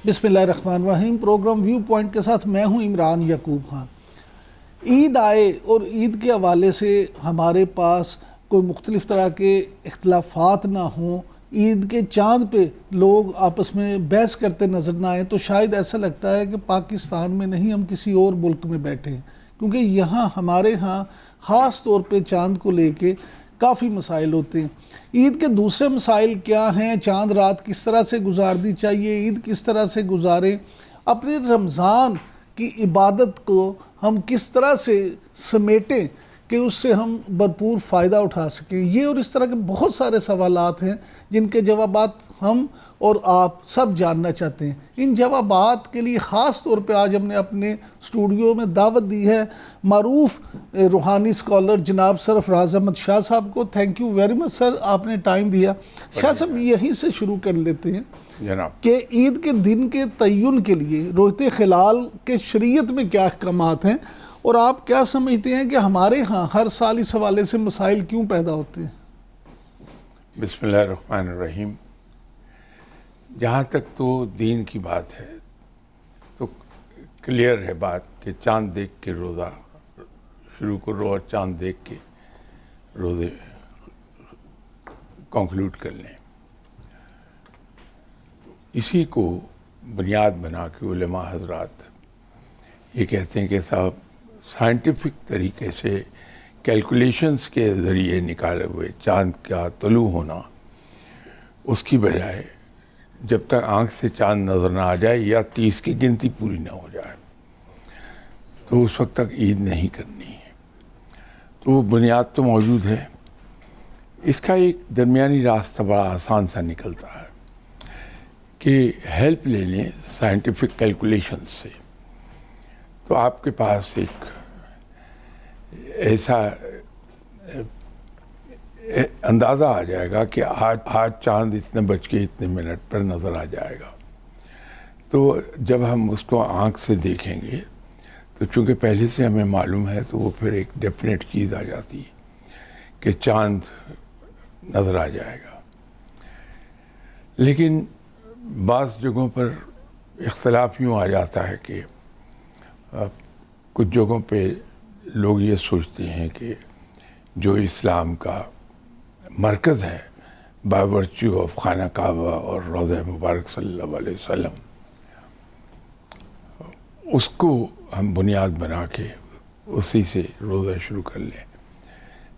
بسم اللہ الرحمن الرحیم۔ پروگرام ویو پوائنٹ کے ساتھ میں ہوں عمران یعقوب خان۔ عید آئے اور عید کے حوالے سے ہمارے پاس کوئی مختلف طرح کے اختلافات نہ ہوں، عید کے چاند پہ لوگ آپس میں بحث کرتے نظر نہ آئیں، تو شاید ایسا لگتا ہے کہ پاکستان میں نہیں، ہم کسی اور ملک میں بیٹھے ہیں، کیونکہ یہاں ہمارے ہاں خاص طور پہ چاند کو لے کے کافی مسائل ہوتے ہیں۔ عید کے دوسرے مسائل کیا ہیں؟ چاند رات کس طرح سے گزارنی چاہیے، عید کس طرح سے گزاریں، اپنے رمضان کی عبادت کو ہم کس طرح سے سمیٹیں کہ اس سے ہم بھرپور فائدہ اٹھا سکیں۔ یہ اور اس طرح کے بہت سارے سوالات ہیں جن کے جوابات ہم اور آپ سب جاننا چاہتے ہیں۔ ان جوابات کے لیے خاص طور پہ آج ہم نے اپنے اسٹوڈیو میں دعوت دی ہے معروف روحانی اسکالر جناب سرفراز احمد شاہ صاحب کو۔ تھینک یو ویری مچ سر، آپ نے ٹائم دیا۔ شاہ صاحب یہیں سے شروع کر لیتے ہیں جناب کہ عید کے دن کے تعین کے لیے رویت خلال کے شریعت میں کیا احکامات ہیں، اور آپ کیا سمجھتے ہیں کہ ہمارے ہاں ہر سال اس حوالے سے مسائل کیوں پیدا ہوتے ہیں؟ بسم اللہ الرحمن الرحیم۔ جہاں تک تو دین کی بات ہے تو کلیئر ہے بات کہ چاند دیکھ کے روزہ شروع کرو اور چاند دیکھ کے روزے کنکلوڈ کر لیں۔ اسی کو بنیاد بنا کے علماء حضرات یہ کہتے ہیں کہ صاحب سائنٹیفک طریقے سے کیلکولیشنز کے ذریعے نکالے ہوئے چاند کا طلوع ہونا، اس کی بجائے جب تک آنکھ سے چاند نظر نہ آ جائے یا 30 کی گنتی پوری نہ ہو جائے تو اس وقت تک عید نہیں کرنی ہے۔ تو وہ بنیاد تو موجود ہے، اس کا ایک درمیانی راستہ بڑا آسان سا نکلتا ہے کہ ہیلپ لے لیں سائنٹیفک کیلکولیشن سے۔ تو آپ کے پاس ایک ایسا اندازہ آ جائے گا کہ آج چاند اتنے بج کے اتنے منٹ پر نظر آ جائے گا۔ تو جب ہم اس کو آنکھ سے دیکھیں گے تو چونکہ پہلے سے ہمیں معلوم ہے تو وہ پھر ایک ڈیفینیٹ چیز آ جاتی ہے کہ چاند نظر آ جائے گا۔ لیکن بعض جگہوں پر اختلاف یوں آ جاتا ہے کہ کچھ جگہوں پہ لوگ یہ سوچتے ہیں کہ جو اسلام کا مرکز ہے بائی ورچو آف خانہ کعبہ اور روضہ مبارک صلی اللہ علیہ وسلم، اس کو ہم بنیاد بنا کے اسی سے روزہ شروع کر لیں۔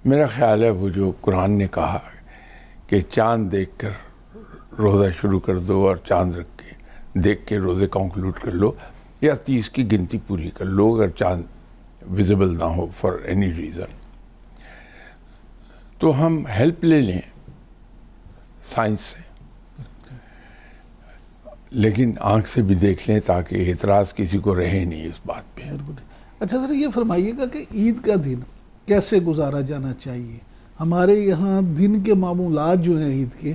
میرا خیال ہے وہ جو قرآن نے کہا کہ چاند دیکھ کر روزہ شروع کر دو اور چاند رکھ کے دیکھ کے روزے کنکلوڈ کر لو یا 30 کی گنتی پوری کر لو اگر چاند ویزیبل نہ ہو فار اینی ریزن، تو ہم ہیلپ لے لیں سائنس سے، لیکن آنکھ سے بھی دیکھ لیں تاکہ اعتراض کسی کو رہے نہیں اس بات پہ۔ اچھا سر، یہ فرمائیے گا کہ عید کا دن کیسے گزارا جانا چاہیے؟ ہمارے یہاں دن کے معمولات جو ہیں عید کے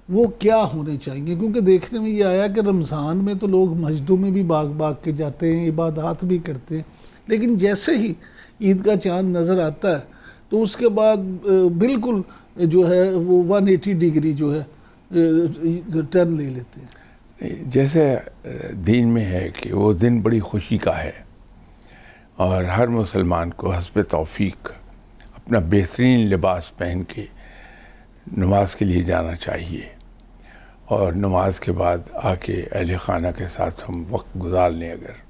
وہ کیا ہونے چاہیے؟ کیونکہ دیکھنے میں یہ آیا کہ رمضان میں تو لوگ مسجدوں میں بھی باغ کے جاتے ہیں، عبادات بھی کرتے ہیں، لیکن جیسے ہی عید کا چاند نظر آتا ہے تو اس کے بعد بالکل جو ہے وہ 180 ڈگری جو ہے ٹرن لے لیتے ہیں۔ جیسے دین میں ہے کہ وہ دن بڑی خوشی کا ہے اور ہر مسلمان کو حسب توفیق اپنا بہترین لباس پہن کے نماز کے لیے جانا چاہیے، اور نماز کے بعد آ کے اہل خانہ کے ساتھ ہم وقت گزار لیں، اگر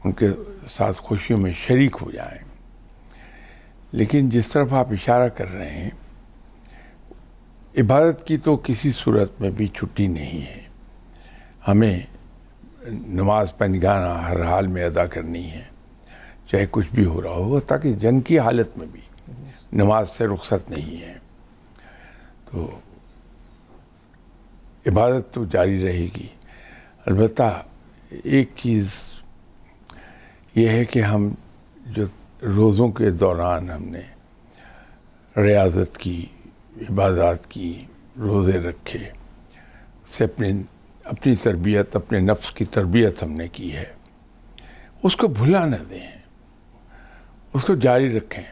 ان کے ساتھ خوشیوں میں شریک ہو جائیں۔ لیکن جس طرف آپ اشارہ کر رہے ہیں، عبادت کی تو کسی صورت میں بھی چھٹی نہیں ہے، ہمیں نماز پنجگانہ ہر حال میں ادا کرنی ہے، چاہے کچھ بھی ہو رہا ہو، تاکہ جنگ کی حالت میں بھی نماز سے رخصت نہیں ہے۔ تو عبادت تو جاری رہے گی۔ البتہ ایک چیز یہ ہے کہ ہم جو روزوں کے دوران ہم نے ریاضت کی، عبادات کی، روزے رکھے، سے اپنی تربیت، اپنے نفس کی تربیت ہم نے کی ہے، اس کو بھلا نہ دیں، اس کو جاری رکھیں،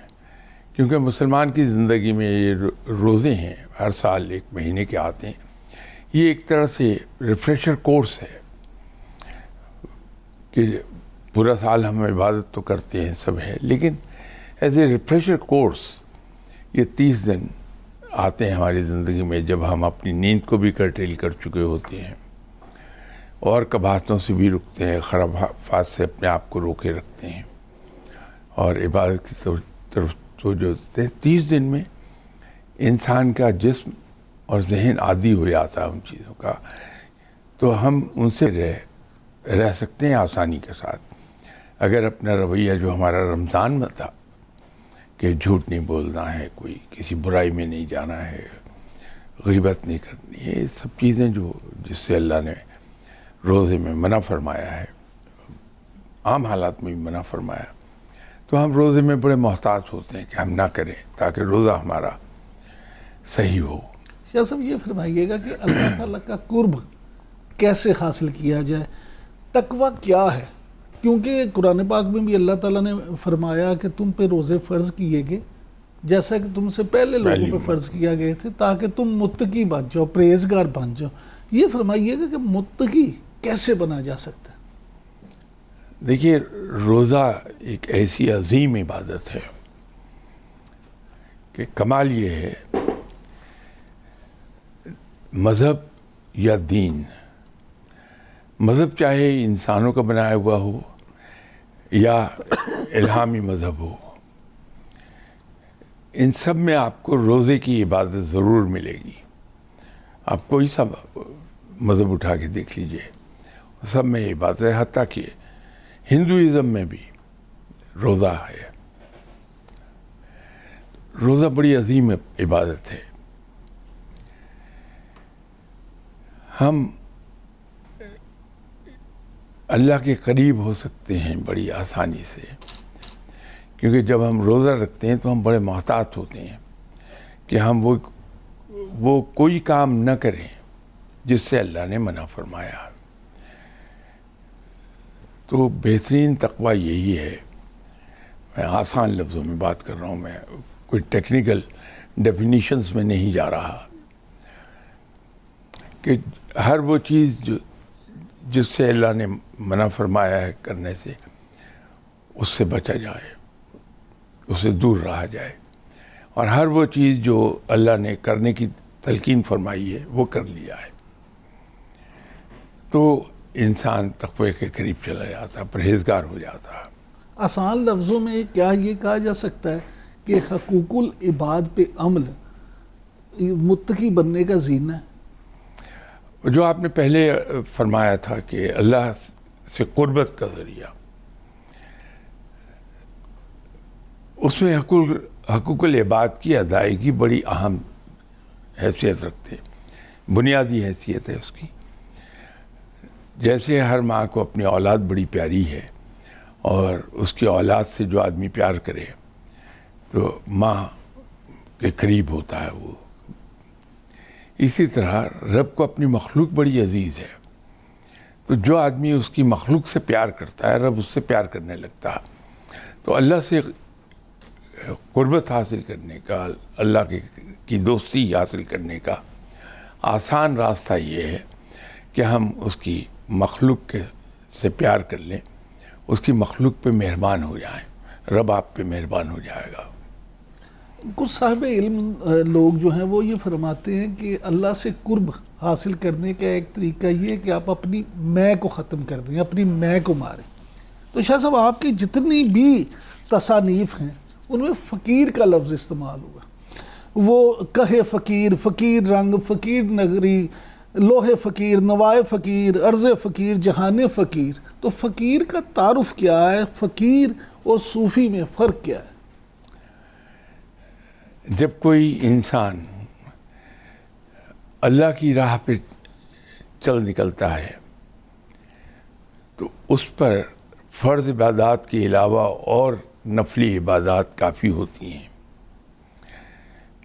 کیونکہ مسلمان کی زندگی میں یہ روزے ہیں ہر سال 1 مہینے کے آتے ہیں، یہ ایک طرح سے ریفریشر کورس ہے کہ پورا سال ہم عبادت تو کرتے ہیں، سب ہے، لیکن ایز اے ریفریشر کورس یہ 30 دن آتے ہیں ہماری زندگی میں جب ہم اپنی نیند کو بھی کرٹیل کر چکے ہوتے ہیں اور کباہتوں سے بھی رکتے ہیں، خرافات سے اپنے آپ کو روکے رکھتے ہیں اور عبادت کی طرف توجہ دیتے ہیں۔ 30 دن میں انسان کا جسم اور ذہن عادی ہو جاتا ہے ان چیزوں کا، تو ہم ان سے رہ سکتے ہیں آسانی کے ساتھ۔ اگر اپنا رویہ جو ہمارا رمضان میں تھا کہ جھوٹ نہیں بولنا ہے، کوئی کسی برائی میں نہیں جانا ہے، غیبت نہیں کرنی ہے، یہ سب چیزیں جو جس سے اللہ نے روزے میں منع فرمایا ہے، عام حالات میں بھی منع فرمایا، تو ہم روزے میں بڑے محتاط ہوتے ہیں کہ ہم نہ کریں تاکہ روزہ ہمارا صحیح ہو۔ شاہ صاحب یہ فرمائیے گا کہ اللہ تعالیٰ کا قرب کیسے حاصل کیا جائے، تقویٰ کیا ہے؟ کیونکہ قرآن پاک میں بھی اللہ تعالیٰ نے فرمایا کہ تم پہ روزے فرض کیے گئے جیسا کہ تم سے پہلے لوگوں پہ فرض کیا گئے تھے تاکہ تم متقی بن جاؤ، پرہیزگار بن جاؤ۔ یہ فرمائیے گا کہ متقی کیسے بنا جا سکتا ہے؟ دیکھیے، روزہ ایک ایسی عظیم عبادت ہے کہ کمال یہ ہے، مذہب یا دین، مذہب چاہے انسانوں کا بنایا ہوا ہو یا الہامی مذہب ہو، ان سب میں آپ کو روزے کی عبادت ضرور ملے گی۔ آپ کوئی سا مذہب اٹھا کے دیکھ لیجئے، سب میں عبادت ہے، حتیٰ کہ ہندوازم میں بھی روزہ ہے۔ روزہ بڑی عظیم عبادت ہے۔ ہم اللہ کے قریب ہو سکتے ہیں بڑی آسانی سے، کیونکہ جب ہم روزہ رکھتے ہیں تو ہم بڑے محتاط ہوتے ہیں کہ ہم وہ کوئی کام نہ کریں جس سے اللہ نے منع فرمایا۔ تو بہترین تقویٰ یہی ہے، میں آسان لفظوں میں بات کر رہا ہوں، میں کوئی ٹیکنیکل ڈیفینیشنز میں نہیں جا رہا، کہ ہر وہ چیز جس سے اللہ نے منع فرمایا ہے کرنے سے، اس سے بچا جائے، اس سے دور رہا جائے، اور ہر وہ چیز جو اللہ نے کرنے کی تلقین فرمائی ہے وہ کر لیا ہے، تو انسان تقوی کے قریب چلا جاتا، پرہیزگار ہو جاتا۔ آسان لفظوں میں کیا یہ کہا جا سکتا ہے کہ حقوق العباد پہ عمل متقی بننے کا زینہ ہے؟ جو آپ نے پہلے فرمایا تھا کہ اللہ سے قربت کا ذریعہ، اس میں حقوق العباد کی ادائیگی بڑی اہم حیثیت رکھتے، بنیادی حیثیت ہے اس کی۔ جیسے ہر ماں کو اپنی اولاد بڑی پیاری ہے اور اس کی اولاد سے جو آدمی پیار کرے تو ماں کے قریب ہوتا ہے وہ، اسی طرح رب کو اپنی مخلوق بڑی عزیز ہے، تو جو آدمی اس کی مخلوق سے پیار کرتا ہے رب اس سے پیار کرنے لگتا ہے۔ تو اللہ سے قربت حاصل کرنے کا، اللہ کی دوستی حاصل کرنے کا آسان راستہ یہ ہے کہ ہم اس کی مخلوق سے پیار کر لیں، اس کی مخلوق پہ مہربان ہو جائیں، رب آپ پہ مہربان ہو جائے گا۔ کچھ صاحب علم لوگ جو ہیں وہ یہ فرماتے ہیں کہ اللہ سے قرب حاصل کرنے کا ایک طریقہ یہ ہے کہ آپ اپنی میں کو ختم کر دیں، اپنی میں کو ماریں۔ تو شاہ صاحب آپ کی جتنی بھی تصانیف ہیں ان میں فقیر کا لفظ استعمال ہوا، وہ کہے فقیر، فقیر رنگ، فقیر نگری، لوح فقیر، نوائے فقیر، عرض فقیر، جہان فقیر۔ تو فقیر کا تعارف کیا ہے؟ فقیر اور صوفی میں فرق کیا ہے؟ جب کوئی انسان اللہ کی راہ پہ چل نکلتا ہے تو اس پر فرض عبادات کے علاوہ اور نفلی عبادات کافی ہوتی ہیں،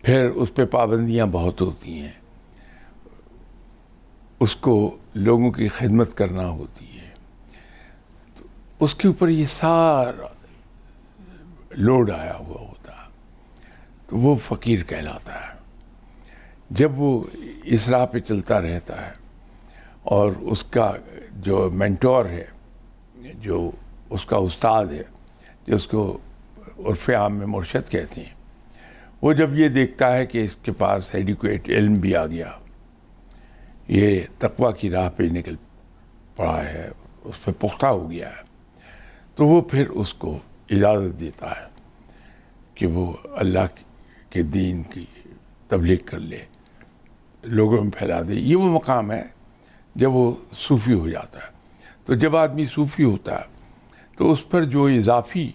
پھر اس پہ پابندیاں بہت ہوتی ہیں، اس کو لوگوں کی خدمت کرنا ہوتی ہے، تو اس کے اوپر یہ سارا لوڈ آیا ہوا ہوتا ہے، تو وہ فقیر کہلاتا ہے۔ جب وہ اس راہ پہ چلتا رہتا ہے اور اس کا جو مینٹور ہے جو اس کا استاد ہے، جس کو عرف عام میں مرشد کہتے ہیں، وہ جب یہ دیکھتا ہے کہ اس کے پاس ایڈیکویٹ علم بھی آ گیا، یہ تقویٰ کی راہ پہ نکل پڑا ہے، اس پہ پختہ ہو گیا ہے، تو وہ پھر اس کو اجازت دیتا ہے کہ وہ اللہ کے دین کی تبلیغ کر لے، لوگوں میں پھیلا دے۔ یہ وہ مقام ہے جب وہ صوفی ہو جاتا ہے۔ تو جب آدمی صوفی ہوتا ہے تو اس پر جو اضافی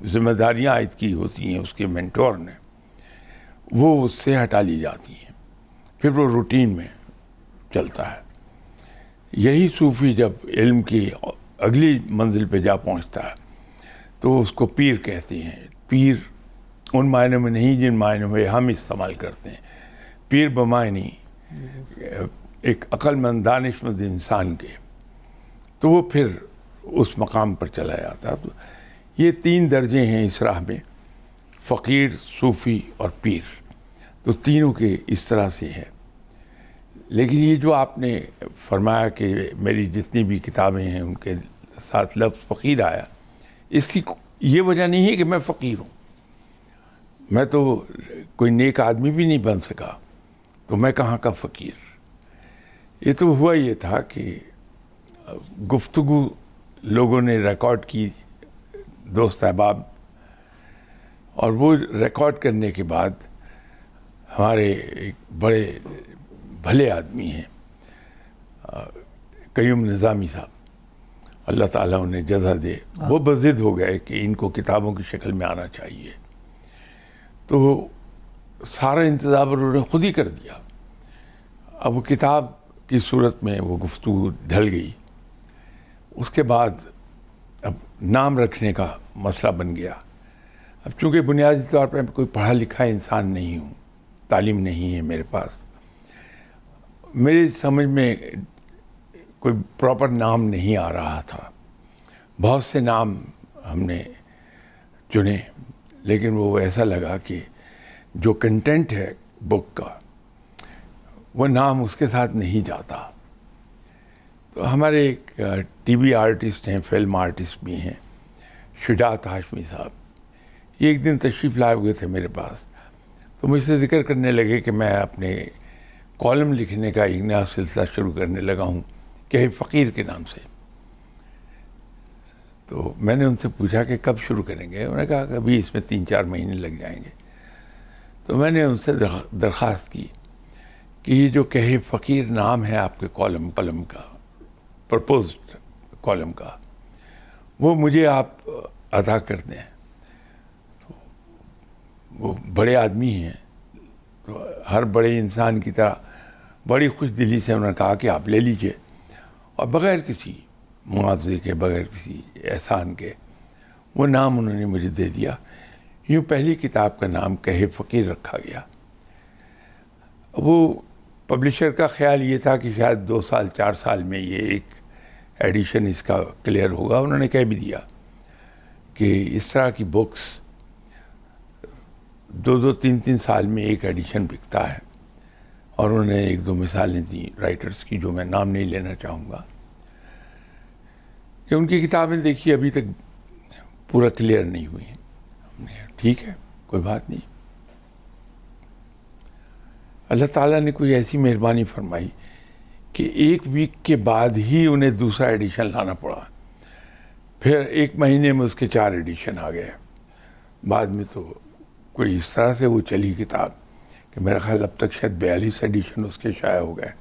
ذمہ داریاں عائد کی ہوتی ہیں اس کے مینٹور نے، وہ اس سے ہٹا لی جاتی ہیں، پھر وہ روٹین میں چلتا ہے۔ یہی صوفی جب علم کی اگلی منزل پہ جا پہنچتا ہے تو اس کو پیر کہتے ہیں۔ پیر ان معنوں میں نہیں جن معنوں میں ہم استعمال کرتے ہیں، پیر بمعنی ایک عقل مند دانش مند انسان کے، تو وہ پھر اس مقام پر چلا جاتا ہے۔ تو یہ 3 درجے ہیں اس راہ میں، فقیر، صوفی اور پیر، تو تینوں کے اس طرح سے ہے۔ لیکن یہ جو آپ نے فرمایا کہ میری جتنی بھی کتابیں ہیں ان کے ساتھ لفظ فقیر آیا، اس کی یہ وجہ نہیں ہے کہ میں فقیر ہوں، میں تو کوئی نیک آدمی بھی نہیں بن سکا، تو میں کہاں کا فقیر۔ یہ تو ہوا یہ تھا کہ گفتگو لوگوں نے ریکارڈ کی، دوست احباب، اور وہ ریکارڈ کرنے کے بعد ہمارے ایک بڑے بھلے آدمی ہیں قیوم نظامی صاحب، اللہ تعالیٰ انہیں جزا دے، وہ بضد ہو گئے کہ ان کو کتابوں کی شکل میں آنا چاہیے، تو سارا انتظام انہوں نے خود ہی کر دیا۔ اب وہ کتاب کی صورت میں وہ گفتگو ڈھل گئی۔ اس کے بعد اب نام رکھنے کا مسئلہ بن گیا۔ اب چونکہ بنیادی طور پہ کوئی پڑھا لکھا انسان نہیں ہوں، تعلیم نہیں ہے میرے پاس، میری سمجھ میں کوئی پراپر نام نہیں آ رہا تھا۔ بہت سے نام ہم نے چنے، لیکن وہ ایسا لگا کہ جو کنٹینٹ ہے بک کا وہ نام اس کے ساتھ نہیں جاتا۔ تو ہمارے ایک ٹی وی آرٹسٹ ہیں، فلم آرٹسٹ بھی ہیں، شجاعت ہاشمی صاحب، یہ ایک دن تشریف لائے ہوئے تھے میرے پاس، تو مجھ سے ذکر کرنے لگے کہ میں اپنے کالم لکھنے کا ایک نیا سلسلہ شروع کرنے لگا ہوں کہ فقیر کے نام سے۔ تو میں نے ان سے پوچھا کہ کب شروع کریں گے؟ انہوں نے کہا کہ ابھی اس میں 3-4 مہینے لگ جائیں گے۔ تو میں نے ان سے درخواست کی کہ یہ جو کہے فقیر نام ہے آپ کے کالم کا، پرپوزڈ کالم کا، وہ مجھے آپ عطا کر دیں۔ تو وہ بڑے آدمی ہیں، تو ہر بڑے انسان کی طرح بڑی خوش دلی سے انہوں نے کہا کہ آپ لے لیجئے، اور بغیر کسی معاوضے کے، بغیر کسی احسان کے وہ نام انہوں نے مجھے دے دیا۔ یوں پہلی کتاب کا نام کہے فقیر رکھا گیا۔ وہ پبلشر کا خیال یہ تھا کہ شاید 2-4 سال میں یہ ایک ایڈیشن اس کا کلیئر ہوگا۔ انہوں نے کہہ بھی دیا کہ اس طرح کی بکس 2-3 سال میں ایک ایڈیشن بکتا ہے، اور انہوں نے 1-2 مثالیں دیں رائٹرز کی جو میں نام نہیں لینا چاہوں گا، کہ ان کی کتابیں دیکھی ابھی تک پورا کلیئر نہیں ہوئی ہیں۔ ہم نے ٹھیک ہے، کوئی بات نہیں۔ اللہ تعالیٰ نے کوئی ایسی مہربانی فرمائی کہ 1 ویک کے بعد ہی انہیں دوسرا ایڈیشن لانا پڑا، پھر 1 مہینے میں اس کے 4 ایڈیشن آ گئے۔ بعد میں تو کوئی اس طرح سے وہ چلی کتاب کہ میرا خیال اب تک شاید 42 ایڈیشن اس کے شائع ہو گئے۔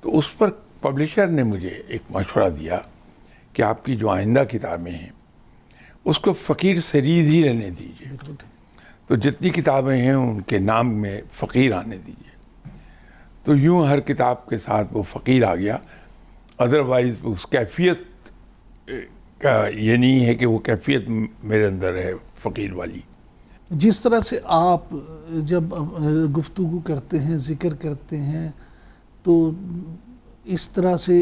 تو اس پر پبلشر نے مجھے ایک مشورہ دیا کہ آپ کی جو آئندہ کتابیں ہیں اس کو فقیر سیریز ہی رہنے دیجیے، تو جتنی کتابیں ہیں ان کے نام میں فقیر آنے دیجیے۔ تو یوں ہر کتاب کے ساتھ وہ فقیر آ گیا، ادروائز اس کیفیت کا یہ نہیں ہے کہ وہ کیفیت میرے اندر ہے فقیر والی۔ جس طرح سے آپ جب گفتگو کرتے ہیں، ذکر کرتے ہیں، تو اس طرح سے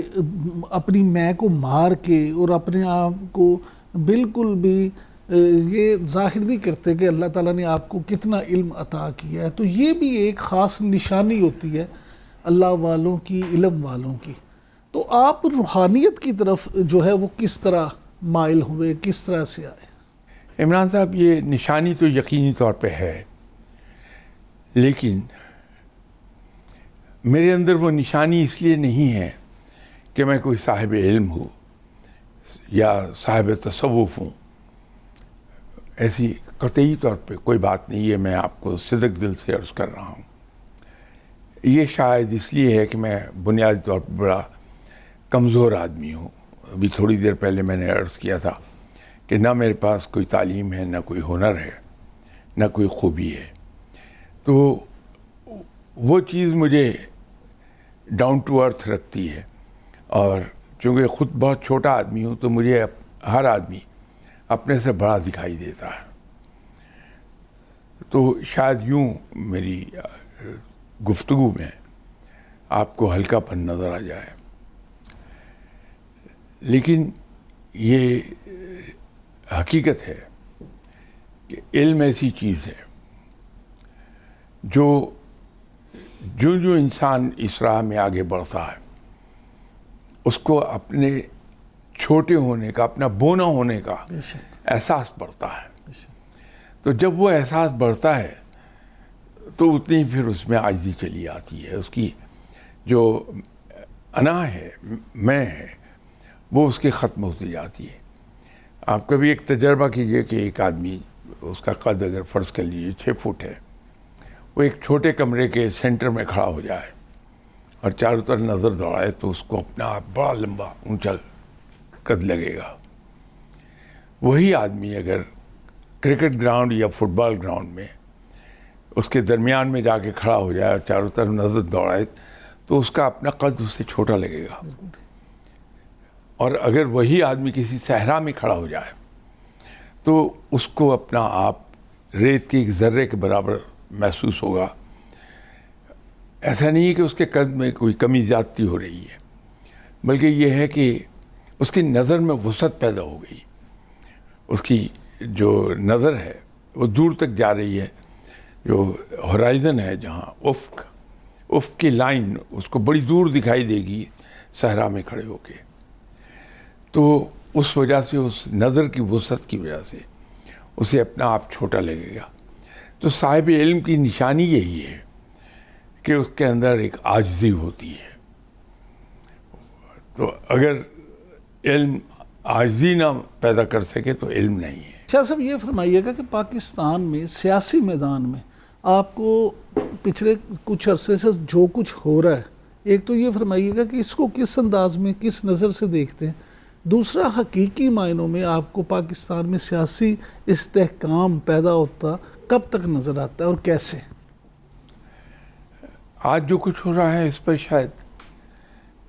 اپنی میں کو مار کے اور اپنے آپ کو بالکل بھی یہ ظاہر نہیں کرتے کہ اللہ تعالیٰ نے آپ کو کتنا علم عطا کیا ہے۔ تو یہ بھی ایک خاص نشانی ہوتی ہے اللہ والوں کی، علم والوں کی۔ تو آپ روحانیت کی طرف جو ہے وہ کس طرح مائل ہوئے، کس طرح سے آئے؟ عمران صاحب، یہ نشانی تو یقینی طور پہ ہے، لیکن میرے اندر وہ نشانی اس لیے نہیں ہے کہ میں کوئی صاحب علم ہوں یا صاحب تصوف ہوں. ایسی قطعی طور پہ کوئی بات نہیں ہے، میں آپ کو صدق دل سے عرض کر رہا ہوں. یہ شاید اس لیے ہے کہ میں بنیادی طور پر بڑا کمزور آدمی ہوں. ابھی تھوڑی دیر پہلے میں نے عرض کیا تھا کہ نہ میرے پاس کوئی تعلیم ہے، نہ کوئی ہنر ہے، نہ کوئی خوبی ہے. تو وہ چیز مجھے ڈاؤن ٹو ارتھ رکھتی ہے، اور چونکہ خود بہت چھوٹا آدمی ہوں تو مجھے ہر آدمی اپنے سے بڑا دکھائی دیتا ہے. تو شاید یوں میری گفتگو میں آپ کو ہلکا پن نظر آ جائے، لیکن یہ حقیقت ہے کہ علم ایسی چیز ہے جو انسان اس راہ میں آگے بڑھتا ہے اس کو اپنے چھوٹے ہونے کا، اپنا بونا ہونے کا احساس بڑھتا ہے. تو جب وہ احساس بڑھتا ہے تو اتنی پھر اس میں عاجزی چلی آتی ہے. اس کی جو انا ہے، میں ہے، وہ اس کی ختم ہوتی جاتی ہے. آپ کبھی ایک تجربہ کیجئے کہ ایک آدمی، اس کا قد اگر فرض کر لیجیے 6 فٹ ہے، وہ ایک چھوٹے کمرے کے سینٹر میں کھڑا ہو جائے اور چاروں طرف نظر دوڑائے تو اس کو اپنا آپ بڑا لمبا اونچا قد لگے گا. وہی آدمی اگر کرکٹ گراؤنڈ یا فٹ بال گراؤنڈ میں اس کے درمیان میں جا کے کھڑا ہو جائے اور چاروں طرف نظر دوڑائے تو اس کا اپنا قد اس سے چھوٹا لگے گا. اور اگر وہی آدمی کسی صحرا میں کھڑا ہو جائے تو اس کو اپنا آپ ریت کے ایک ذرے کے برابر محسوس ہوگا. ایسا نہیں ہے کہ اس کے قد میں کوئی کمی زیادتی ہو رہی ہے، بلکہ یہ ہے کہ اس کی نظر میں وسعت پیدا ہو گئی. اس کی جو نظر ہے وہ دور تک جا رہی ہے. جو ہورائزن ہے، جہاں افق کی لائن اس کو بڑی دور دکھائی دے گی صحرا میں کھڑے ہو کے. تو اس وجہ سے، اس نظر کی وسعت کی وجہ سے اسے اپنا آپ چھوٹا لگے گا. تو صاحب علم کی نشانی یہی ہے کہ اس کے اندر ایک عاجزی ہوتی ہے. تو اگر علم عاجزی نہ پیدا کر سکے تو علم نہیں ہے. شاہ صاحب یہ فرمائیے گا کہ پاکستان میں سیاسی میدان میں آپ کو پچھلے کچھ عرصے سے جو کچھ ہو رہا ہے، ایک تو یہ فرمائیے گا کہ اس کو کس انداز میں، کس نظر سے دیکھتے ہیں. دوسرا، حقیقی معنوں میں آپ کو پاکستان میں سیاسی استحکام پیدا ہوتا کب تک نظر آتا ہے اور کیسے؟ آج جو کچھ ہو رہا ہے اس پر شاید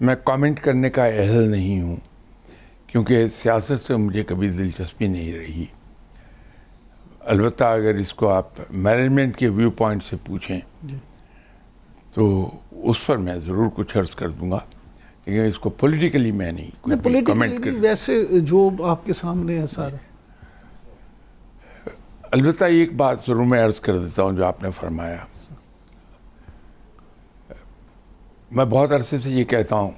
میں کامنٹ کرنے کا اہل نہیں ہوں، کیونکہ سیاست سے مجھے کبھی دلچسپی نہیں رہی. البتہ اگر اس کو آپ مینجمنٹ کے ویو پوائنٹ سے پوچھیں تو اس پر میں ضرور کچھ عرض کر دوں گا، لیکن اس کو پولیٹیکلی میں نہیں کوئی کمنٹ کر. ویسے جو آپ کے سامنے ہے سارا. البتہ ایک بات ضرور میں عرض کر دیتا ہوں جو آپ نے فرمایا. میں بہت عرصے سے یہ کہتا ہوں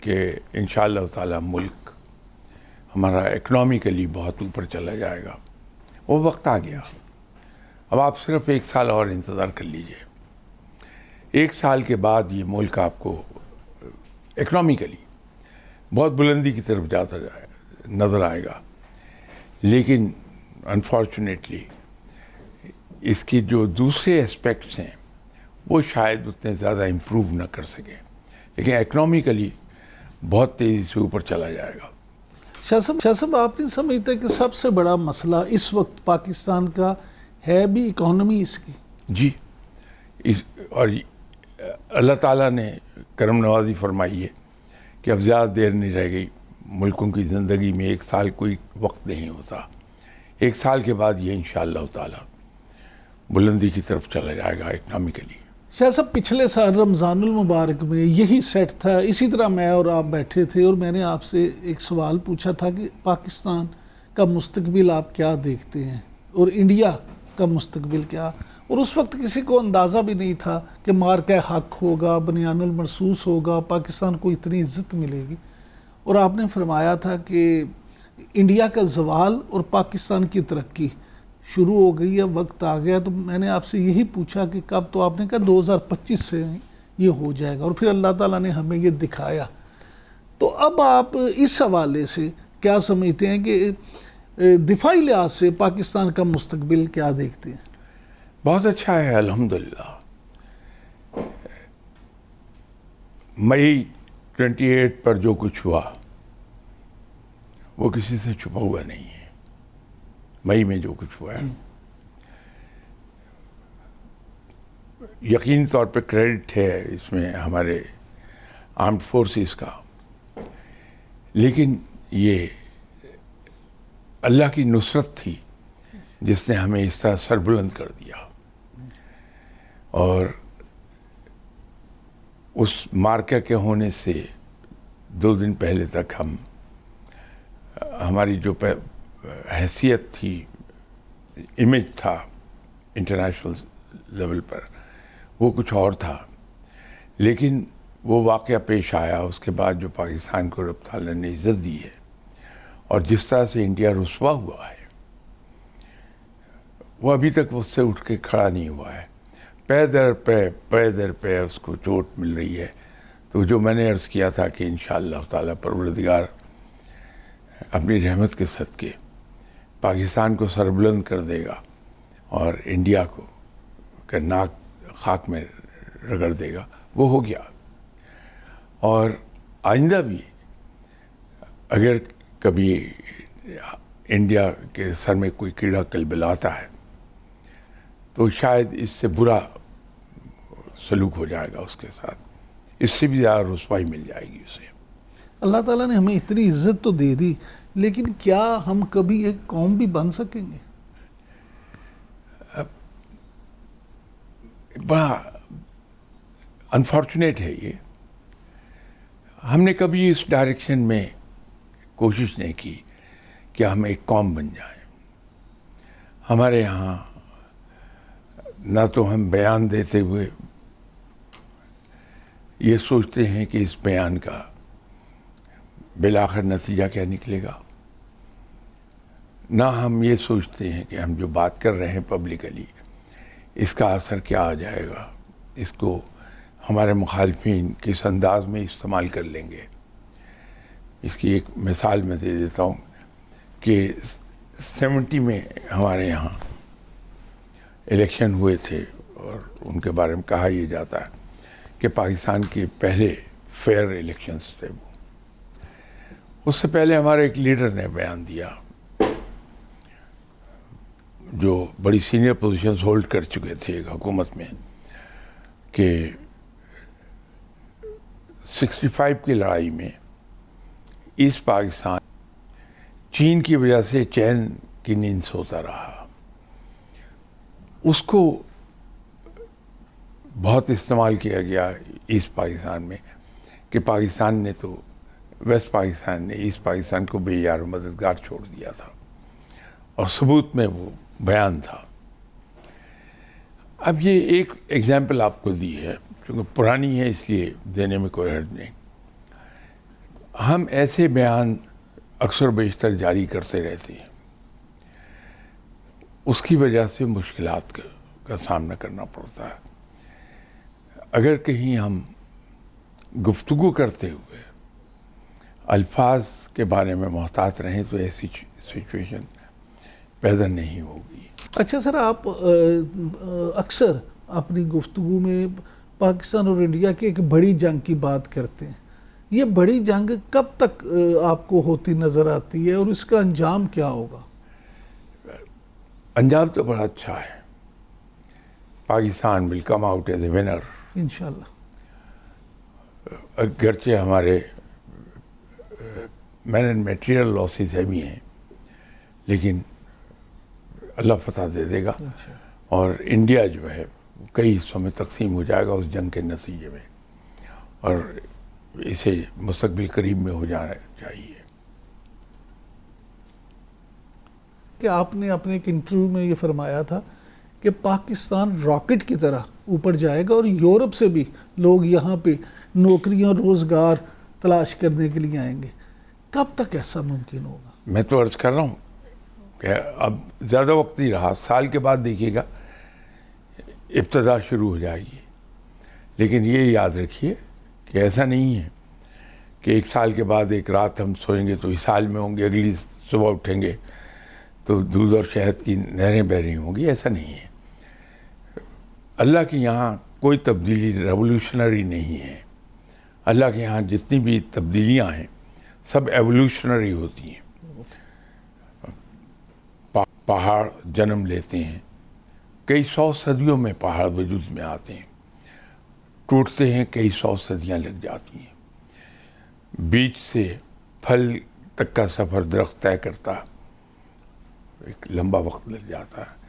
کہ انشاءاللہ تعالی ملک ہمارا اکنامیکلی بہت اوپر چلا جائے گا. وہ وقت آ گیا. اب آپ صرف 1 سال اور انتظار کر لیجئے. 1 سال کے بعد یہ ملک آپ کو اکنامیکلی بہت بلندی کی طرف جاتا نظر آئے گا. لیکن انفارچونیٹلی اس کی جو دوسرے اسپیکٹس ہیں وہ شاید اتنے زیادہ امپروو نہ کر سکے، لیکن اکنامیکلی بہت تیزی سے اوپر چلا جائے گا. شاہ صاحب آپ نہیں سمجھتے کہ سب سے بڑا مسئلہ اس وقت پاکستان کا ہے بھی اکانومی اس کی؟ جی، اور اللہ تعالیٰ نے کرم نوازی فرمائی ہے کہ اب زیادہ دیر نہیں رہ گئی. ملکوں کی زندگی میں 1 سال کوئی وقت نہیں ہوتا. 1 سال کے بعد یہ انشاءاللہ تعالیٰ بلندی کی طرف چلا جائے گا اکنامیکلی. شاہ صاحب پچھلے سال رمضان المبارک میں یہی سیٹ تھا، اسی طرح میں اور آپ بیٹھے تھے اور میں نے آپ سے ایک سوال پوچھا تھا کہ پاکستان کا مستقبل آپ کیا دیکھتے ہیں اور انڈیا کا مستقبل کیا، اور اس وقت کسی کو اندازہ بھی نہیں تھا کہ مارکہ حق ہوگا، بنیان المرصوص ہوگا، پاکستان کو اتنی عزت ملے گی. اور آپ نے فرمایا تھا کہ انڈیا کا زوال اور پاکستان کی ترقی شروع ہو گئی ہے، وقت آ گیا. تو میں نے آپ سے یہی پوچھا کہ کب، تو آپ نے کہا 2025 سے یہ ہو جائے گا، اور پھر اللہ تعالیٰ نے ہمیں یہ دکھایا. تو اب آپ اس حوالے سے کیا سمجھتے ہیں کہ دفاعی لحاظ سے پاکستان کا مستقبل کیا دیکھتے ہیں؟ بہت اچھا ہے الحمدللہ. مئی 28 پر جو کچھ ہوا وہ کسی سے چھپا ہوا نہیں ہے. مئی میں جو کچھ ہوا ہے یقینی طور پہ کریڈٹ ہے اس میں ہمارے آرمڈ فورسز کا، لیکن یہ اللہ کی نصرت تھی جس نے ہمیں اس طرح سربلند کر دیا. اور اس مارکہ کے ہونے سے 2 دن پہلے تک ہماری جو حیثیت تھی، امیج تھا انٹرنیشنل لیول پر، وہ کچھ اور تھا. لیکن وہ واقعہ پیش آیا اس کے بعد جو پاکستان کو رب تعالیٰ نے عزت دی ہے، اور جس طرح سے انڈیا رسوا ہوا ہے وہ ابھی تک اس سے اٹھ کے کھڑا نہیں ہوا ہے. پے در پے اس کو چوٹ مل رہی ہے. تو جو میں نے عرض کیا تھا کہ انشاءاللہ تعالیٰ پروردگار اپنی رحمت کے صدقے پاکستان کو سربلند کر دے گا اور انڈیا کو ناک خاک میں رگڑ دے گا. وہ ہو گیا. اور آئندہ بھی اگر کبھی انڈیا کے سر میں کوئی کیڑا کلبلاتا ہے تو شاید اس سے برا سلوک ہو جائے گا اس کے ساتھ، اس سے بھی زیادہ رسوائی مل جائے گی اسے. اللہ تعالیٰ نے ہمیں اتنی عزت تو دے دی، لیکن کیا ہم کبھی ایک قوم بھی بن سکیں گے؟ بڑا انفارچونیٹ ہے یہ. ہم نے کبھی اس ڈائریکشن میں کوشش نہیں کی کہ ہم ایک قوم بن جائیں. ہمارے یہاں نہ تو ہم بیان دیتے ہوئے یہ سوچتے ہیں کہ اس بیان کا بالآخر نتیجہ کیا نکلے گا، نہ ہم یہ سوچتے ہیں کہ ہم جو بات کر رہے ہیں پبلکلی اس کا اثر کیا آ جائے گا، اس کو ہمارے مخالفین کس انداز میں استعمال کر لیں گے. اس کی ایک مثال میں دے دیتا ہوں کہ 70 میں ہمارے یہاں الیکشن ہوئے تھے، اور ان کے بارے میں کہا یہ جاتا ہے کہ پاکستان کے پہلے فیئر الیکشنز تھے. اس سے پہلے ہمارے ایک لیڈر نے بیان دیا جو بڑی سینئر پوزیشنز ہولڈ کر چکے تھے ایک حکومت میں، کہ 65 کی لڑائی میں ایسٹ پاکستان چین کی وجہ سے چین کی نیند سوتا رہا. اس کو بہت استعمال کیا گیا ایسٹ پاکستان میں کہ پاکستان نے تو ویسٹ پاکستان نے ایسٹ پاکستان کو بے یار و مددگار چھوڑ دیا تھا، اور ثبوت میں وہ بیان تھا. اب یہ ایک ایگزامپل آپ کو دی ہے، کیونکہ پرانی ہے اس لیے دینے میں کوئی حرج نہیں. ہم ایسے بیان اکثر بیشتر جاری کرتے رہتے ہیں، اس کی وجہ سے مشکلات کا سامنا کرنا پڑتا ہے. اگر کہیں ہم گفتگو کرتے ہوئے الفاظ کے بارے میں محتاط رہیں تو ایسی سچویشن پیدا نہیں ہوگی. اچھا سر، آپ اکثر اپنی گفتگو میں پاکستان اور انڈیا کی ایک بڑی جنگ کی بات کرتے ہیں. یہ بڑی جنگ کب تک آپ کو ہوتی نظر آتی ہے اور اس کا انجام کیا ہوگا؟ انجام تو بڑا اچھا ہے. Pakistan will come out as a winner انشاءاللہ. اگرچہ ہمارے مین اینڈ میٹیریل لاسز بھی ہیں، لیکن اللہ فتح دے دے گا، اور انڈیا جو ہے کئی حصوں میں تقسیم ہو جائے گا اس جنگ کے نتیجے میں، اور اسے مستقبل قریب میں ہو جانا چاہیے. کہ آپ نے اپنے ایک انٹرویو میں یہ فرمایا تھا کہ پاکستان راکٹ کی طرح اوپر جائے گا اور یورپ سے بھی لوگ یہاں پہ نوکریاں روزگار تلاش کرنے کے لیے آئیں گے. کب تک ایسا ممکن ہوگا؟ میں تو عرض کر رہا ہوں کہ اب زیادہ وقت نہیں رہا، سال کے بعد دیکھیے گا ابتدا شروع ہو جائے گی. لیکن یہ یاد رکھیے کہ ایسا نہیں ہے کہ ایک سال کے بعد ایک رات ہم سوئیں گے تو اس سال میں ہوں گے، اگلی صبح اٹھیں گے تو دودھ اور شہد کی نہریں بہہ رہی ہوں گی. ایسا نہیں ہے. اللہ کے یہاں کوئی تبدیلی ریولوشنری نہیں ہے. اللہ کے یہاں جتنی بھی تبدیلیاں ہیں سب ایولیوشنری ہوتی ہیں. پہاڑ جنم لیتے ہیں، کئی 100 صدیوں میں پہاڑ وجود میں آتے ہیں، ٹوٹتے ہیں، کئی 100 صدیاں لگ جاتی ہیں. بیج سے پھل تک کا سفر درخت طے کرتا ایک لمبا وقت لگ جاتا ہے.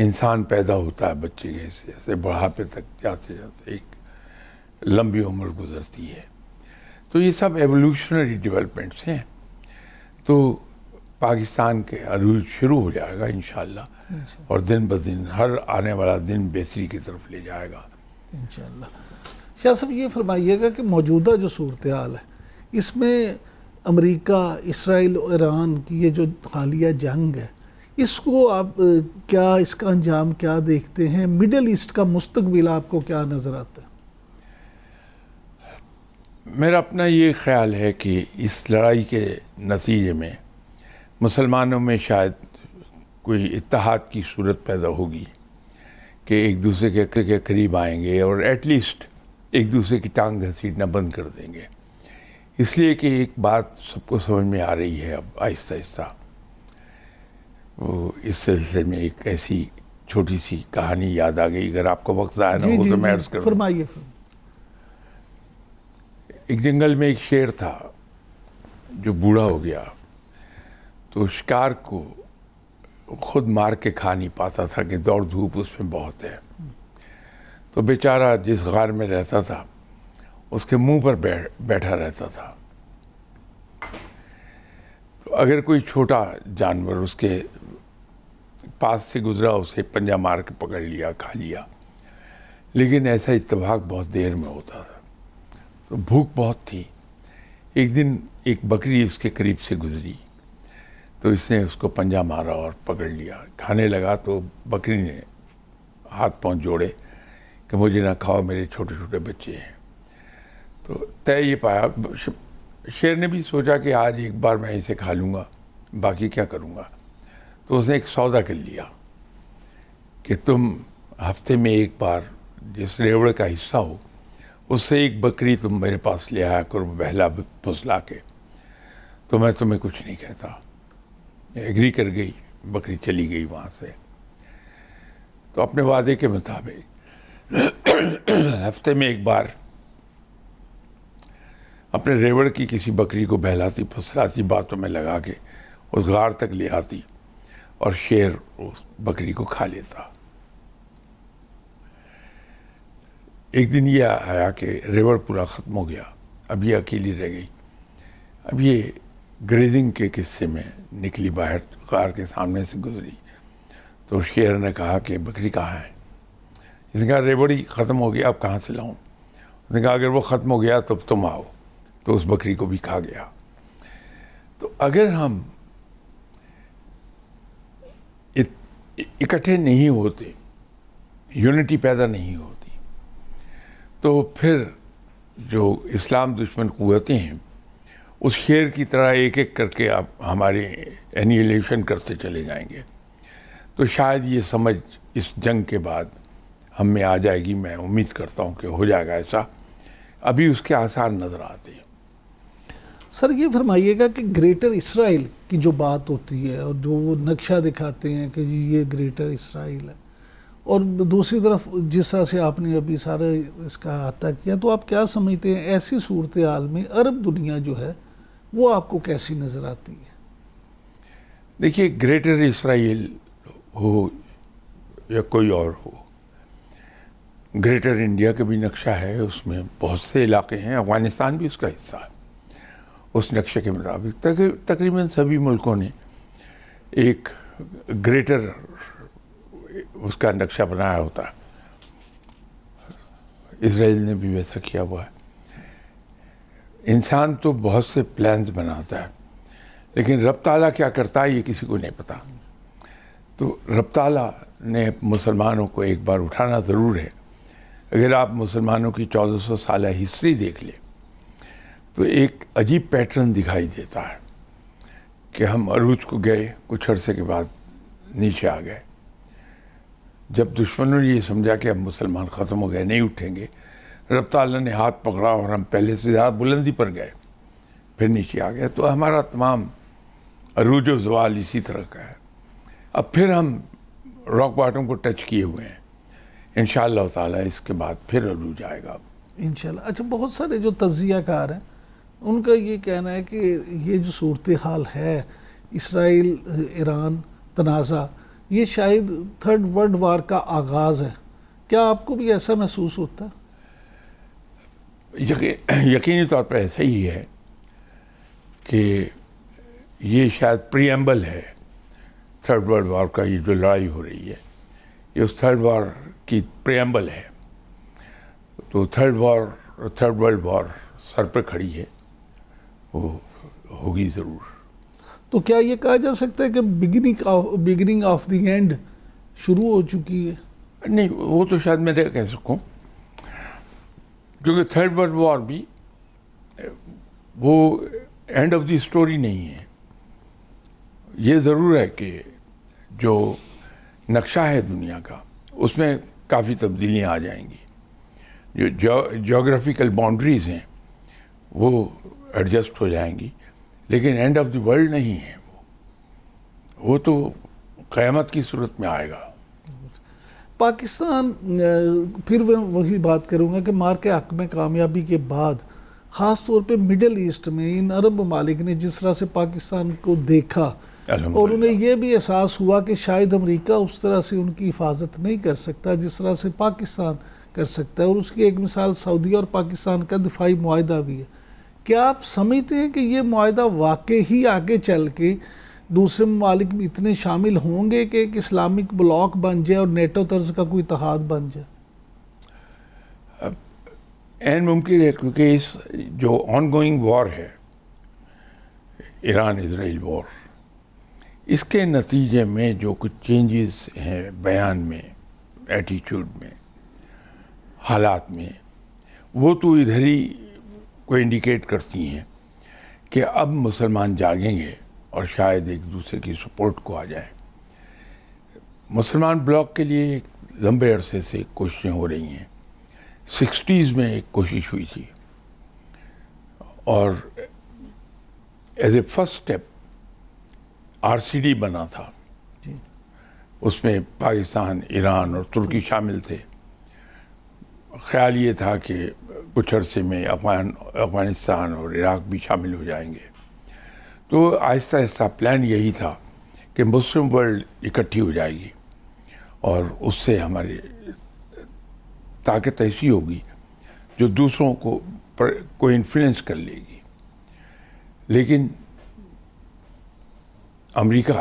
انسان پیدا ہوتا ہے بچے کے سے بڑھاپے تک جاتے جاتے ایک لمبی عمر گزرتی ہے. تو یہ سب ایولیوشنری ڈیولپمنٹس ہیں. تو پاکستان کے عروج شروع ہو جائے گا انشاءاللہ، اور دن بدن ہر آنے والا دن بہتری کی طرف لے جائے گا انشاءاللہ. شاہ صاحب یہ فرمائیے گا کہ موجودہ جو صورتحال ہے اس میں امریکہ، اسرائیل اور ایران کی یہ جو حالیہ جنگ ہے، اس کو آپ کیا اس کا انجام کیا دیکھتے ہیں؟ مڈل ایسٹ کا مستقبل آپ کو کیا نظر آتا ہے؟ میرا اپنا یہ خیال ہے کہ اس لڑائی کے نتیجے میں مسلمانوں میں شاید کوئی اتحاد کی صورت پیدا ہوگی کہ ایک دوسرے کے قریب آئیں گے اور ایٹ لیسٹ ایک دوسرے کی ٹانگ گھسیٹنا بند کر دیں گے. اس لیے کہ ایک بات سب کو سمجھ میں آ رہی ہے اب آہستہ آہستہ. وہ اس سلسلے میں ایک ایسی چھوٹی سی کہانی یاد آ گئی، اگر آپ کو وقت ضائع نہ ہو تو میں عرض کروں. فرمائیے. ایک جنگل میں ایک شیر تھا جو بوڑھا ہو گیا تو شکار کو خود مار کے کھا نہیں پاتا تھا کہ دوڑ دھوپ اس میں بہت ہے. تو بیچارہ جس غار میں رہتا تھا اس کے منہ پر بیٹھا رہتا تھا. تو اگر کوئی چھوٹا جانور اس کے پاس سے گزرا اسے پنجہ مار کے پکڑ لیا، کھا لیا. لیکن ایسا اتفاق بہت دیر میں ہوتا تھا. تو بھوک بہت تھی. ایک دن ایک بکری اس کے قریب سے گزری تو اس نے اس کو پنجہ مارا اور پکڑ لیا. کھانے لگا تو بکری نے ہاتھ پاؤں جوڑے کہ مجھے نہ کھاؤ، میرے چھوٹے چھوٹے بچے ہیں. تو طے یہ پایا، شیر نے بھی سوچا کہ آج ایک بار میں اسے کھا لوں گا، باقی کیا کروں گا. تو اس نے ایک سودا کر لیا کہ تم ہفتے میں ایک بار جس ریوڑ کا حصہ ہو اس سے ایک بکری تم میرے پاس لے آیا کرو بہلا پھسلا کے، تو میں تمہیں کچھ نہیں کہتا. ایگری کر گئی، بکری چلی گئی وہاں سے. تو اپنے وعدے کے مطابق ہفتے میں ایک بار اپنے ریوڑ کی کسی بکری کو بہلاتی پھسلاتی باتوں میں لگا کے اس غار تک لے آتی اور شیر اس بکری کو کھا لیتا. ایک دن یہ آیا کہ ریوڑ پورا ختم ہو گیا، اب یہ اکیلی رہ گئی. اب یہ گریزنگ کے قصے میں نکلی باہر، غار کے سامنے سے گزری تو شیر نے کہا کہ بکری کہاں ہے؟ اس نے کہا ریوڑ ہی ختم ہو گیا، اب کہاں سے لاؤں؟ اس نے کہا اگر وہ ختم ہو گیا تو تم آؤ. تو اس بکری کو بھی کھا گیا. تو اگر ہم اکٹھے نہیں ہوتے، یونٹی پیدا نہیں ہوتی، تو پھر جو اسلام دشمن قوتیں ہیں اس شیر کی طرح ایک ایک کر کے آپ ہمارے اینیلیشن کرتے چلے جائیں گے. تو شاید یہ سمجھ اس جنگ کے بعد ہم میں آ جائے گی. میں امید کرتا ہوں کہ ہو جائے گا ایسا. ابھی اس کے آثار نظر آتے ہیں. سر یہ فرمائیے گا کہ گریٹر اسرائیل کی جو بات ہوتی ہے اور جو وہ نقشہ دکھاتے ہیں کہ جی یہ گریٹر اسرائیل ہے، اور دوسری طرف جس طرح سے آپ نے ابھی سارے اس کا احاطہ کیا، تو آپ کیا سمجھتے ہیں ایسی صورتحال میں عرب دنیا جو ہے وہ آپ کو کیسی نظر آتی ہے؟ دیکھیے، گریٹر اسرائیل ہو یا کوئی اور ہو، گریٹر انڈیا کا بھی نقشہ ہے، اس میں بہت سے علاقے ہیں، افغانستان بھی اس کا حصہ ہے. اس نقشے کے مطابق تقریباً سبھی ملکوں نے ایک گریٹر اس کا نقشہ بنایا ہوتا. اسرائیل نے بھی ویسا کیا ہوا ہے. انسان تو بہت سے پلانز بناتا ہے لیکن رب تعالیٰ کیا کرتا ہے یہ کسی کو نہیں پتا. تو رب تعالیٰ نے مسلمانوں کو ایک بار اٹھانا ضرور ہے. اگر آپ مسلمانوں کی 1400 سالہ ہسٹری دیکھ لیں تو ایک عجیب پیٹرن دکھائی دیتا ہے کہ ہم عروج کو گئے, کچھ عرصے کے بعد نیچے آ گئے. جب دشمنوں نے یہ سمجھا کہ اب مسلمان ختم ہو گئے, نہیں اٹھیں گے, رب تعالیٰ نے ہاتھ پکڑا اور ہم پہلے سے زیادہ بلندی پر گئے, پھر نیچے آ گئے. تو ہمارا تمام عروج و زوال اسی طرح کا ہے. اب پھر ہم راک باٹم کو ٹچ کیے ہوئے ہیں. انشاءاللہ تعالیٰ اس کے بعد پھر عروج آئے گا انشاءاللہ. اچھا, بہت سارے جو تجزیہ کار ہیں ان کا یہ کہنا ہے کہ یہ جو صورتحال ہے اسرائیل ایران تنازع, یہ شاید تھرڈ ورلڈ وار کا آغاز ہے. کیا آپ کو بھی ایسا محسوس ہوتا ہے؟ یقینی طور پر ایسا ہی ہے کہ یہ شاید پریمبل ہے تھرڈ ورلڈ وار کا. یہ جو لڑائی ہو رہی ہے یہ اس تھرڈ وار کی پریمبل ہے. تو تھرڈ ورلڈ وار سر پہ کھڑی ہے, وہ ہوگی ضرور. تو کیا یہ کہا جا سکتا ہے کہ بگننگ آف دی اینڈ شروع ہو چکی ہے؟ نہیں, وہ تو شاید میں کہہ سکوں, کیونکہ تھرڈ ورلڈ وار بھی وہ اینڈ آف دی اسٹوری نہیں ہے. یہ ضرور ہے کہ جو نقشہ ہے دنیا کا اس میں کافی تبدیلیاں آ جائیں گی. جو جغرافیکل باؤنڈریز ہیں وہ ایڈجسٹ ہو جائیں گی, لیکن اینڈ آف دی ورلڈ نہیں ہے. وہ تو قیامت کی صورت میں آئے گا. پاکستان, پھر میں وہی بات کروں گا کہ مارکہ حق میں کامیابی کے بعد خاص طور پہ مڈل ایسٹ میں ان عرب ممالک نے جس طرح سے پاکستان کو دیکھا اور انہیں یہ بھی احساس ہوا کہ شاید امریکہ اس طرح سے ان کی حفاظت نہیں کر سکتا جس طرح سے پاکستان کر سکتا ہے, اور اس کی ایک مثال سعودیہ اور پاکستان کا دفاعی معاہدہ بھی ہے. کیا آپ سمجھتے ہیں کہ یہ معاہدہ واقعی ہی آگے چل کے دوسرے ممالک بھی اتنے شامل ہوں گے کہ ایک اسلامک بلاک بن جائے اور نیٹو طرز کا کوئی اتحاد بن جائے؟ عین ممکن ہے, کیونکہ اس جو آن گوئنگ وار ہے ایران اسرائیل وار, اس کے نتیجے میں جو کچھ چینجز ہیں بیان میں, ایٹیچیوڈ میں, حالات میں, وہ تو ادھر ہی کو انڈیکیٹ کرتی ہیں کہ اب مسلمان جاگیں گے اور شاید ایک دوسرے کی سپورٹ کو آ جائیں. مسلمان بلاک کے لیے ایک لمبے عرصے سے کوششیں ہو رہی ہیں. 60s میں ایک کوشش ہوئی تھی اور as a first step RCD بنا تھا. اس میں پاکستان, ایران اور ترکی شامل تھے. خیال یہ تھا کہ کچھ عرصے میں افغانستان اور عراق بھی شامل ہو جائیں گے. تو آہستہ آہستہ پلان یہی تھا کہ مسلم ورلڈ اکٹھی ہو جائے گی اور اس سے ہماری طاقت ایسی ہوگی جو دوسروں کو انفلوئنس کر لے گی. لیکن امریکہ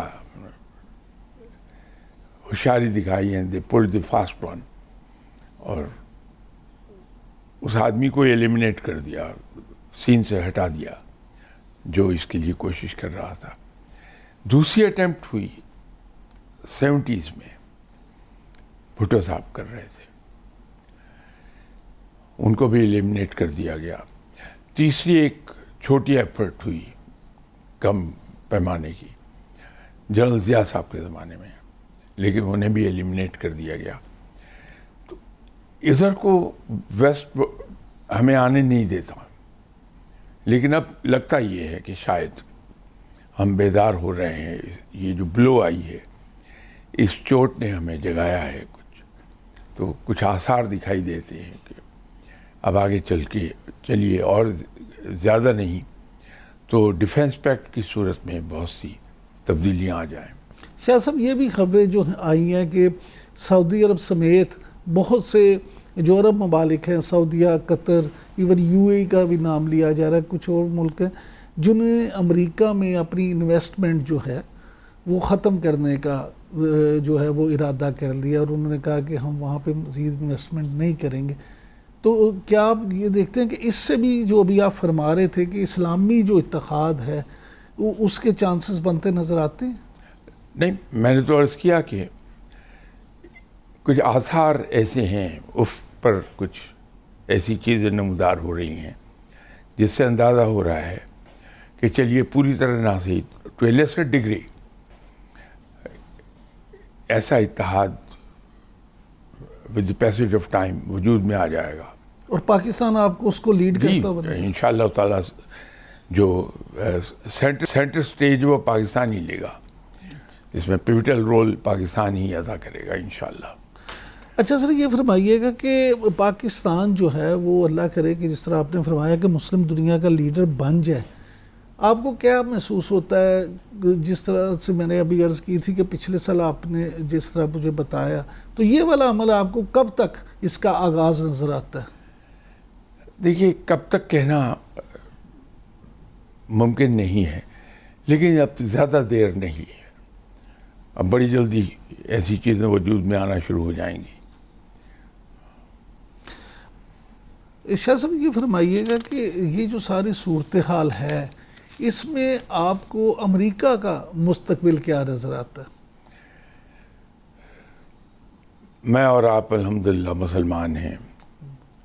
ہوشیاری دکھائی ہے, دے پلڈ دی فاسٹ ون, اور اس آدمی کو ایلیمنیٹ کر دیا, سین سے ہٹا دیا جو اس کے لیے کوشش کر رہا تھا. دوسری اٹیمپٹ ہوئی 70s میں, بھٹو صاحب کر رہے تھے, ان کو بھی ایلیمنیٹ کر دیا گیا. تیسری ایک چھوٹی ایفرٹ ہوئی کم پیمانے کی جنرل ضیاء صاحب کے زمانے میں, لیکن انہیں بھی ایلیمنیٹ کر دیا گیا. تو ادھر کو ویسٹ ہمیں آنے نہیں دیتا, لیکن اب لگتا یہ ہے کہ شاید ہم بیدار ہو رہے ہیں. یہ جو بلو آئی ہے اس چوٹ نے ہمیں جگایا ہے کچھ, تو کچھ آثار دکھائی دیتے ہیں کہ اب آگے چلیے اور زیادہ نہیں تو ڈیفنس پیکٹ کی صورت میں بہت سی تبدیلیاں آ جائیں. شاہ صاحب, یہ بھی خبریں جو آئی ہیں کہ سعودی عرب سمیت بہت سے جو عرب ممالک ہیں, سعودیہ, قطر, ایون UAE کا بھی نام لیا جا رہا ہے, کچھ اور ملک ہیں جنہیں امریکہ میں اپنی انویسٹمنٹ جو ہے وہ ختم کرنے کا جو ہے وہ ارادہ کر لیا اور انہوں نے کہا کہ ہم وہاں پہ مزید انویسٹمنٹ نہیں کریں گے. تو کیا آپ یہ دیکھتے ہیں کہ اس سے بھی جو ابھی آپ فرما رہے تھے کہ اسلامی جو اتحاد ہے وہ اس کے چانسز بنتے نظر آتے ہیں؟ نہیں، میں نے تو عرض کیا کہ کچھ آثار ایسے ہیں، افق پر کچھ ایسی چیزیں نمودار ہو رہی ہیں جس سے اندازہ ہو رہا ہے کہ چلیے پوری طرح نہ صحیح ٹو اے لیسر ڈگری ایسا اتحاد with the passage of time وجود میں آ جائے گا. اور پاکستان آپ کو اس کو لیڈ جی کرتا بنے؟ انشاءاللہ تعالیٰ جو سینٹر سٹیج وہ پاکستان ہی لے گا، اس میں پیوٹل رول پاکستان ہی ادا کرے گا انشاءاللہ. اچھا سر، یہ فرمائیے گا کہ پاکستان جو ہے وہ اللہ کرے کہ جس طرح آپ نے فرمایا کہ مسلم دنیا کا لیڈر بن جائے، آپ کو کیا محسوس ہوتا ہے؟ جس طرح سے میں نے ابھی عرض کی تھی کہ پچھلے سال آپ نے جس طرح مجھے بتایا، تو یہ والا عمل آپ کو کب تک اس کا آغاز نظر آتا ہے؟ دیکھیے کب تک کہنا ممکن نہیں ہے، لیکن اب زیادہ دیر نہیں ہے، اب بڑی جلدی ایسی چیزیں وجود میں آنا شروع ہو جائیں گی. شاہ صاحب یہ فرمائیے گا کہ یہ جو ساری صورتحال ہے اس میں آپ کو امریکہ کا مستقبل کیا نظر آتا ہے؟ میں اور آپ الحمدللہ مسلمان ہیں،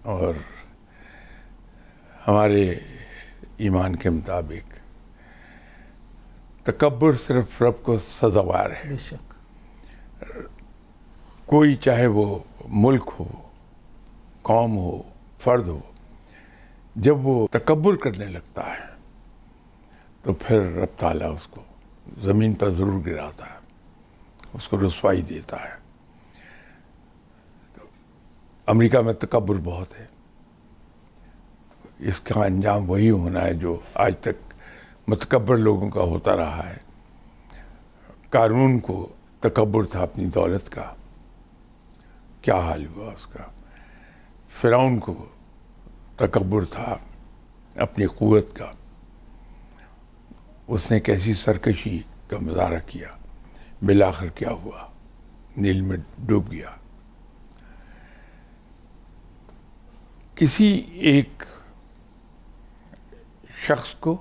اور ہمارے ایمان کے مطابق تکبر صرف رب کو سزاوار ہے. بے شک. کوئی چاہے وہ ملک ہو، قوم ہو، فرد ہو، جب وہ تکبر کرنے لگتا ہے تو پھر رب تعالیٰ اس کو زمین پر ضرور گراتا ہے، اس کو رسوائی دیتا ہے. تو امریکہ میں تکبر بہت ہے، اس کا انجام وہی ہونا ہے جو آج تک متکبر لوگوں کا ہوتا رہا ہے. قارون کو تکبر تھا اپنی دولت کا، کیا حال ہوا اس کا. فرعون کو تکبر تھا اپنی قوت کا، اس نے کیسی سرکشی کا مظاہرہ کیا، بالآخر کیا ہوا؟ نیل میں ڈوب گیا. کسی ایک شخص کو،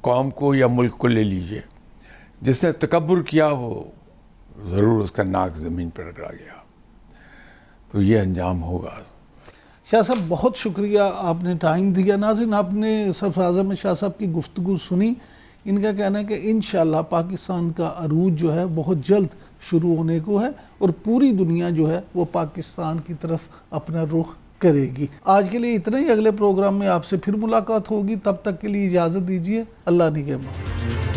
قوم کو یا ملک کو لے لیجئے، جس نے تکبر کیا وہ ضرور اس کا ناک زمین پر رگڑا گیا، تو یہ انجام ہوگا. شاہ صاحب بہت شکریہ، آپ نے ٹائم دیا. ناظرین، آپ نے سرفراز احمد شاہ صاحب کی گفتگو سنی. ان کا کہنا ہے کہ انشاءاللہ پاکستان کا عروج جو ہے بہت جلد شروع ہونے کو ہے اور پوری دنیا جو ہے وہ پاکستان کی طرف اپنا رخ کرے گی. آج کے لیے اتنا ہی. اگلے پروگرام میں آپ سے پھر ملاقات ہوگی، تب تک کے لیے اجازت دیجیے. اللہ نگہبان.